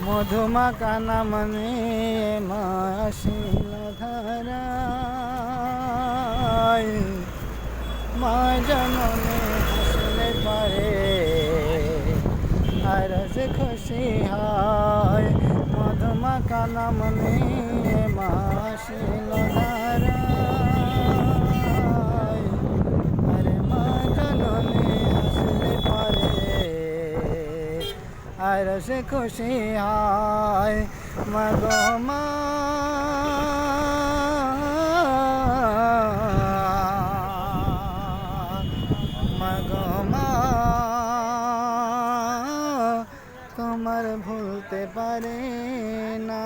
মধুমাখা নাম নিয়ে মা আসিল ধারায়। মা জননী হাসলে পারে আর সে খুশি হয়। মধুমাখা নাম নিয়ে মা আসিল ধারায়। আরে মা জননী হাসলে পারে আর সে খুশি হয়। মা গো মা গো মা তোমার ভুলতে পারে না।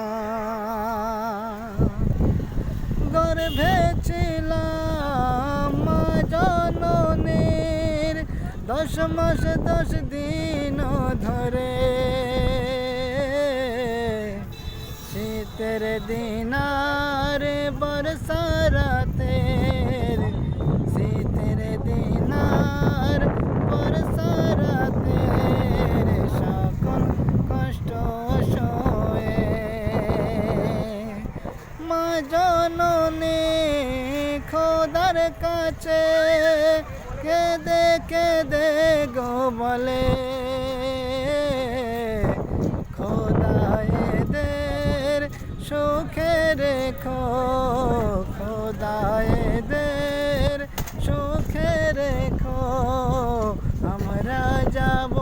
গর্ভে ছিলাম মা জননীর 10 মাস 10 দিন ধরে। শীতের দিন আর বর্ষা রাতের, শীতের দিন আর বর্ষা রাতের সকল কষ্ট সয়ে মা জননী খোদার কাছে কেঁদে কেঁদে গো বলে, খোদা এদের সুখে রেখো, খোদা এদের সুখে রেখো। আমরা যাব